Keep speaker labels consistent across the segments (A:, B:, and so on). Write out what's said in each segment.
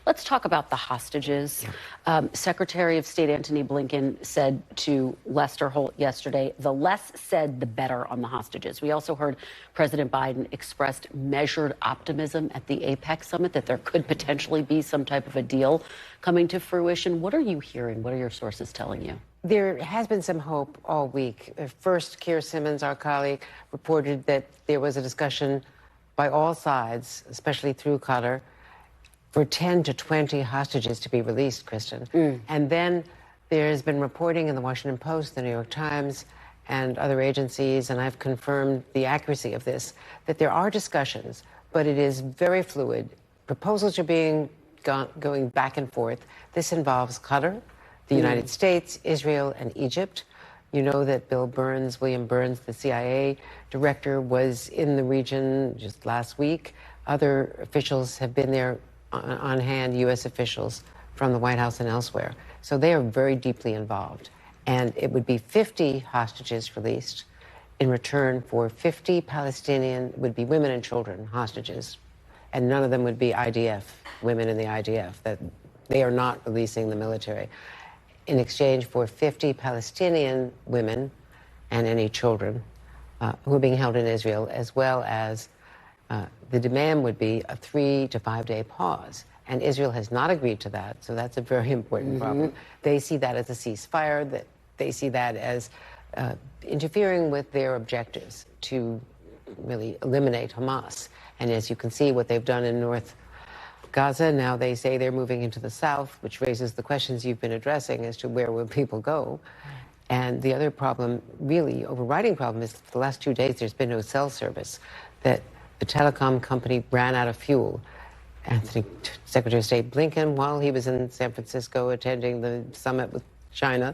A: Let's talk about the hostages. Secretary of State Antony Blinken said to Lester Holt yesterday, the less said, the better on the hostages. We also heard President Biden expressed measured optimism at the APEC summit that there could potentially be some type of a deal coming to fruition. What are you hearing? What are your sources telling you?
B: There has been some hope all week. First, Keir Simmons, our colleague, reported that there was a discussion by all sides, especially through Qatar, for 10 to 20 hostages to be released, Kristen. And then there's been reporting in the Washington Post, the New York Times, and other agencies, and I've confirmed the accuracy of this, that there are discussions, but it is very fluid. Proposals are going back and forth. This involves Qatar, the United States, Israel, and Egypt. You know that William Burns, the CIA director, was in the region just last week. Other officials have been there on hand, U.S. officials from the White House and elsewhere. So they are very deeply involved. And it would be 50 hostages released in return for 50 Palestinian, would be women and children hostages. And none of them would be IDF, women in the IDF, that they are not releasing the military. In exchange for 50 Palestinian women and any children who are being held in Israel, as well as the demand would be a 3 to 5 day pause. And Israel has not agreed to that, so that's a very important problem. They see that as a ceasefire, that they see that as interfering with their objectives to really eliminate Hamas. And as you can see, what they've done in North Gaza, now they say they're moving into the south, which raises the questions you've been addressing as to where will people go. And the other problem, really overriding problem, is for the last 2 days there's been no cell service, that the telecom company ran out of fuel. Secretary of State Blinken, while he was in San Francisco attending the summit with China,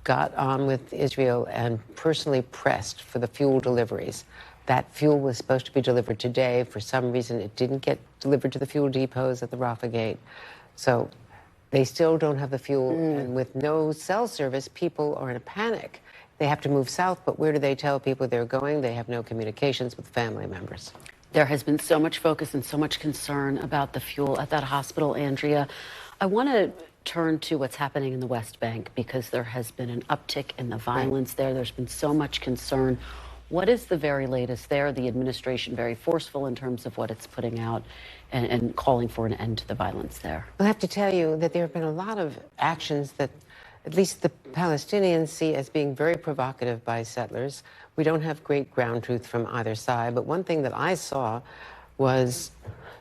B: got on with Israel and personally pressed for the fuel deliveries. That fuel was supposed to be delivered today. For some reason, it didn't get delivered to the fuel depots at the Rafah gate. So they still don't have the fuel. And with no cell service, people are in a panic. They have to move south, but where do they tell people they're going? They have no communications with family members.
A: There has been so much focus and so much concern about the fuel at that hospital, Andrea. I want to turn to what's happening in the West Bank, because there has been an uptick in the violence there. There's been so much concern. What is the very latest there? The administration very forceful in terms of what it's putting out and calling for an end to the violence there.
B: I have to tell you that there have been a lot of actions that at least the Palestinians see as being very provocative by settlers. We don't have great ground truth from either side, but one thing that I saw was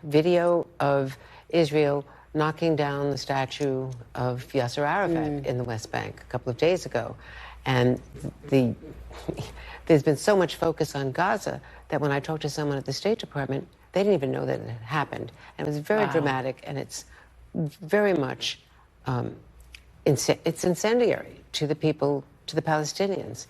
B: video of Israel knocking down the statue of Yasser Arafat in the West Bank a couple of days ago. And there's been so much focus on Gaza that when I talked to someone at the State Department, they didn't even know that it had happened. And it was very dramatic, and it's very much, it's incendiary to the people, to the Palestinians.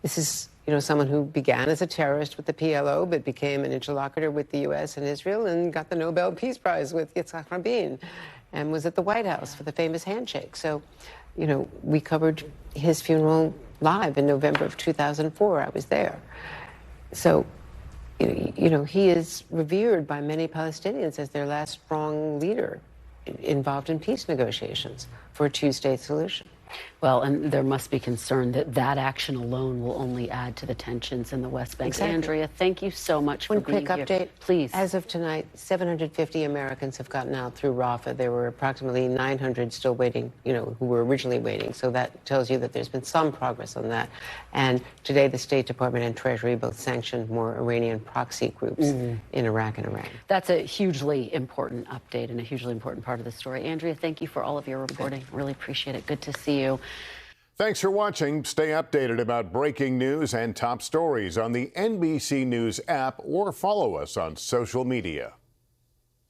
B: This is, someone who began as a terrorist with the PLO, but became an interlocutor with the U.S. and Israel and got the Nobel Peace Prize with Yitzhak Rabin and was at the White House for the famous handshake. So, we covered his funeral live in November of 2004. I was there. So, he is revered by many Palestinians as their last strong leader involved in peace negotiations for a two-state solution.
A: Well, and there must be concern that that action alone will only add to the tensions in the West Bank.
B: Exactly.
A: Andrea, thank you so much for being here.
B: One quick update.
A: Please.
B: As of tonight, 750 Americans have gotten out through Rafah. There were approximately 900 still waiting, who were originally waiting. So that tells you that there's been some progress on that. And today, the State Department and Treasury both sanctioned more Iranian proxy groups in Iraq and Iran.
A: That's a hugely important update and a hugely important part of the story. Andrea, thank you for all of your reporting. Really appreciate it. Good to see you.
C: Thanks for watching. Stay updated about breaking news and top stories on the NBC News app or follow us on social media.